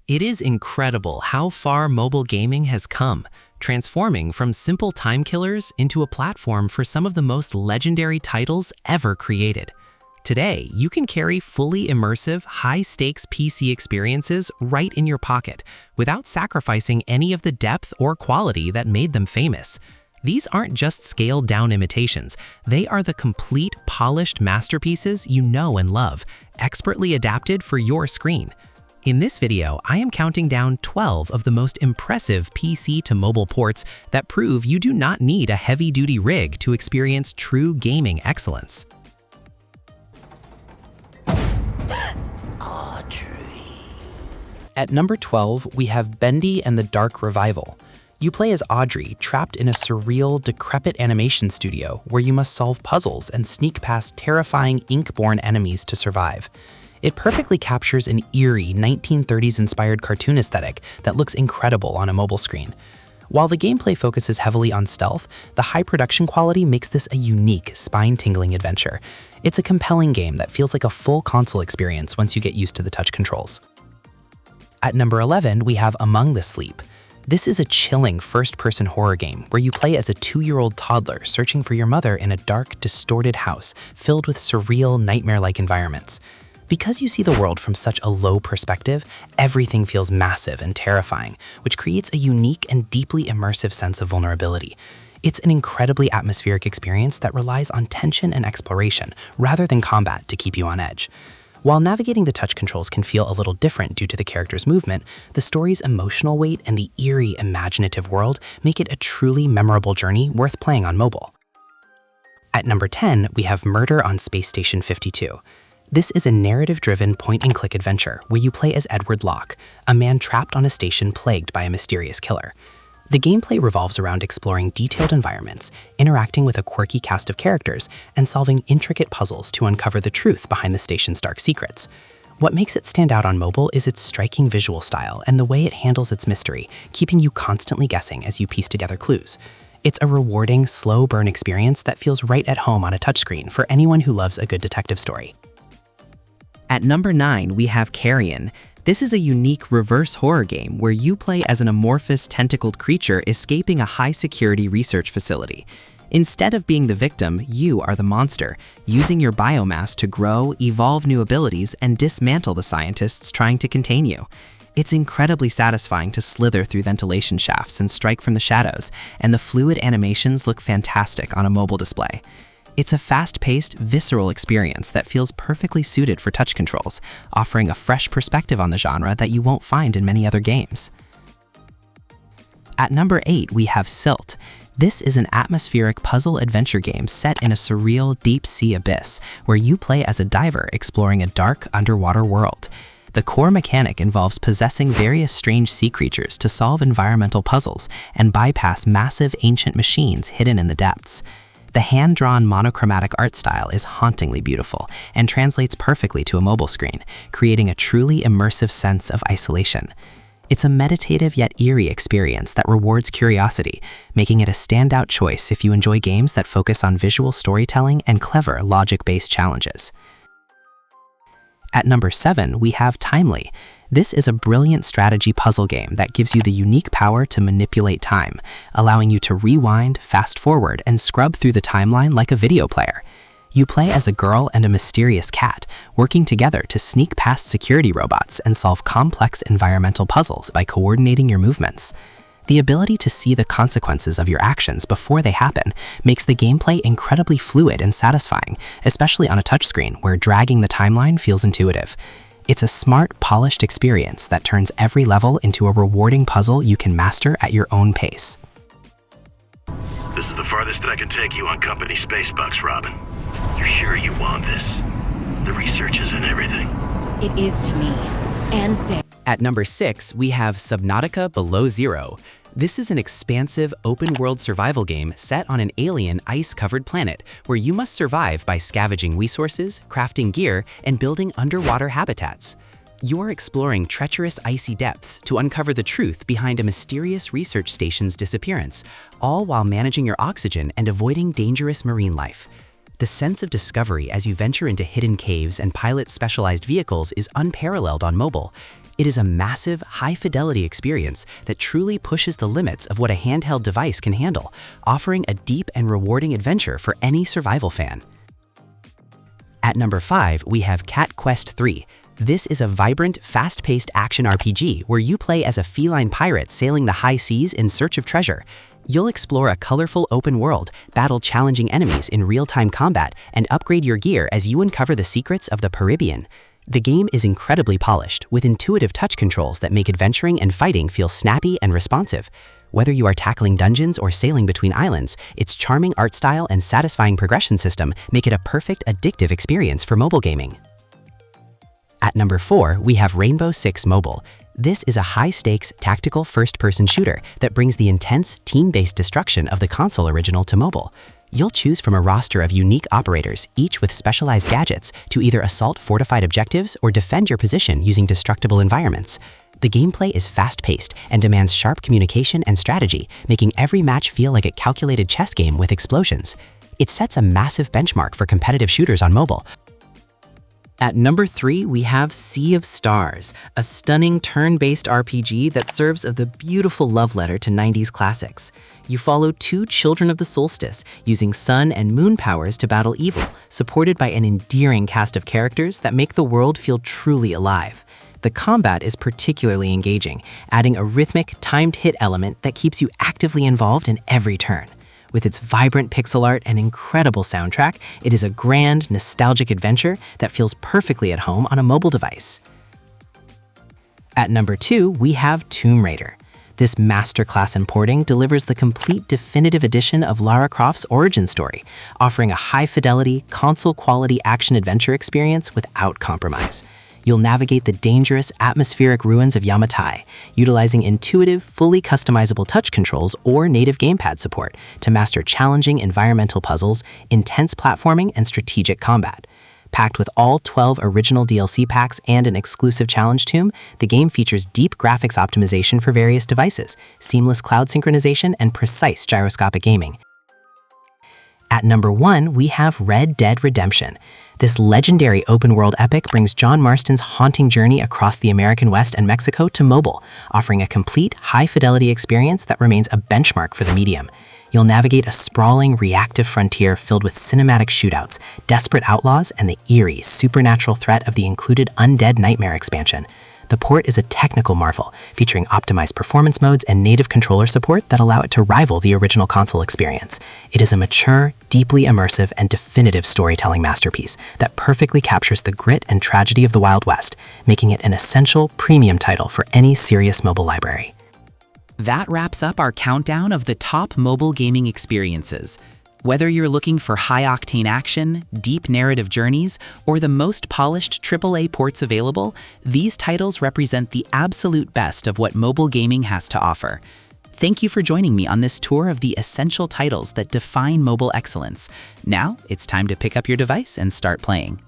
It is incredible how far mobile gaming has come, transforming from simple time killers into a platform for some of the most legendary titles ever created. Today, you can carry fully immersive, high-stakes PC experiences right in your pocket without sacrificing any of the depth or quality that made them famous. These aren't just scaled-down imitations, they are the complete, polished masterpieces you know and love, expertly adapted for your screen. In this video, I am counting down 12 of the most impressive PC to mobile ports that prove you do not need a heavy-duty rig to experience true gaming excellence. At number 12, we have Bendy and the Dark Revival. You play as Audrey, trapped in a surreal, decrepit animation studio where you must solve puzzles and sneak past terrifying ink-born enemies to survive. It perfectly captures an eerie 1930s-inspired cartoon aesthetic that looks incredible on a mobile screen. While the gameplay focuses heavily on stealth, the high production quality makes this a unique, spine-tingling adventure. It's a compelling game that feels like a full console experience once you get used to the touch controls. At number 11, we have Among the Sleep. This is a chilling first-person horror game where you play as a 2-year-old toddler searching for your mother in a dark, distorted house filled with surreal, nightmare-like environments. Because you see the world from such a low perspective, everything feels massive and terrifying, which creates a unique and deeply immersive sense of vulnerability. It's an incredibly atmospheric experience that relies on tension and exploration, rather than combat to keep you on edge. While navigating the touch controls can feel a little different due to the character's movement, the story's emotional weight and the eerie, imaginative world make it a truly memorable journey worth playing on mobile. At number 10, we have Murder on Space Station 52. This is a narrative-driven point-and-click adventure where you play as Edward Locke, a man trapped on a station plagued by a mysterious killer. The gameplay revolves around exploring detailed environments, interacting with a quirky cast of characters, and solving intricate puzzles to uncover the truth behind the station's dark secrets. What makes it stand out on mobile is its striking visual style and the way it handles its mystery, keeping you constantly guessing as you piece together clues. It's a rewarding, slow-burn experience that feels right at home on a touchscreen for anyone who loves a good detective story. At number 9, we have Carrion. This is a unique reverse horror game where you play as an amorphous, tentacled creature escaping a high-security research facility. Instead of being the victim, you are the monster, using your biomass to grow, evolve new abilities, and dismantle the scientists trying to contain you. It's incredibly satisfying to slither through ventilation shafts and strike from the shadows, and the fluid animations look fantastic on a mobile display. It's a fast-paced, visceral experience that feels perfectly suited for touch controls, offering a fresh perspective on the genre that you won't find in many other games. At number 8, we have Silt. This is an atmospheric puzzle-adventure game set in a surreal deep-sea abyss, where you play as a diver exploring a dark, underwater world. The core mechanic involves possessing various strange sea creatures to solve environmental puzzles and bypass massive ancient machines hidden in the depths. The hand-drawn monochromatic art style is hauntingly beautiful and translates perfectly to a mobile screen, creating a truly immersive sense of isolation. It's a meditative yet eerie experience that rewards curiosity, making it a standout choice if you enjoy games that focus on visual storytelling and clever logic-based challenges. At number 7, we have Timelie. This is a brilliant strategy puzzle game that gives you the unique power to manipulate time, allowing you to rewind, fast forward, and scrub through the timeline like a video player. You play as a girl and a mysterious cat, working together to sneak past security robots and solve complex environmental puzzles by coordinating your movements. The ability to see the consequences of your actions before they happen makes the gameplay incredibly fluid and satisfying, especially on a touchscreen where dragging the timeline feels intuitive. It's a smart, polished experience that turns every level into a rewarding puzzle you can master at your own pace. This is the farthest that I can take you on company space bucks, Robin. You're sure you want this? The research isn't everything. It is to me, and Sam. At number 6, we have Subnautica Below Zero. This is an expansive, open-world survival game set on an alien, ice-covered planet where you must survive by scavenging resources, crafting gear, and building underwater habitats. You're exploring treacherous icy depths to uncover the truth behind a mysterious research station's disappearance, all while managing your oxygen and avoiding dangerous marine life. The sense of discovery as you venture into hidden caves and pilot specialized vehicles is unparalleled on mobile. It is a massive, high-fidelity experience that truly pushes the limits of what a handheld device can handle, offering a deep and rewarding adventure for any survival fan. At number 5, we have Cat Quest 3. This is a vibrant, fast-paced action RPG where you play as a feline pirate sailing the high seas in search of treasure. You'll explore a colorful open world, battle challenging enemies in real-time combat, and upgrade your gear as you uncover the secrets of the Caribbean. The game is incredibly polished, with intuitive touch controls that make adventuring and fighting feel snappy and responsive. Whether you are tackling dungeons or sailing between islands, its charming art style and satisfying progression system make it a perfect, addictive experience for mobile gaming. At number 4, we have Rainbow Six Mobile. This is a high-stakes, tactical first-person shooter that brings the intense, team-based destruction of the console original to mobile. You'll choose from a roster of unique operators, each with specialized gadgets, to either assault fortified objectives or defend your position using destructible environments. The gameplay is fast-paced and demands sharp communication and strategy, making every match feel like a calculated chess game with explosions. It sets a massive benchmark for competitive shooters on mobile. At number 3, we have Sea of Stars, a stunning turn-based RPG that serves as the beautiful love letter to 90s classics. You follow 2 children of the solstice, using sun and moon powers to battle evil, supported by an endearing cast of characters that make the world feel truly alive. The combat is particularly engaging, adding a rhythmic, timed hit element that keeps you actively involved in every turn. With its vibrant pixel art and incredible soundtrack, it is a grand, nostalgic adventure that feels perfectly at home on a mobile device. At number 2, we have Tomb Raider. This masterclass in porting delivers the complete definitive edition of Lara Croft's origin story, offering a high-fidelity, console-quality action-adventure experience without compromise. You'll navigate the dangerous, atmospheric ruins of Yamatai, utilizing intuitive, fully customizable touch controls or native gamepad support to master challenging environmental puzzles, intense platforming, and strategic combat. Packed with all 12 original DLC packs and an exclusive challenge tomb, the game features deep graphics optimization for various devices, seamless cloud synchronization, and precise gyroscopic aiming. At number 1, we have Red Dead Redemption. This legendary open-world epic brings John Marston's haunting journey across the American West and Mexico to mobile, offering a complete, high-fidelity experience that remains a benchmark for the medium. You'll navigate a sprawling, reactive frontier filled with cinematic shootouts, desperate outlaws, and the eerie, supernatural threat of the included Undead Nightmare expansion. The port is a technical marvel, featuring optimized performance modes and native controller support that allow it to rival the original console experience. It is a mature, deeply immersive, and definitive storytelling masterpiece that perfectly captures the grit and tragedy of the Wild West, making it an essential, premium title for any serious mobile library. That wraps up our countdown of the top mobile gaming experiences. Whether you're looking for high-octane action, deep narrative journeys, or the most polished AAA ports available, these titles represent the absolute best of what mobile gaming has to offer. Thank you for joining me on this tour of the essential titles that define mobile excellence. Now, it's time to pick up your device and start playing.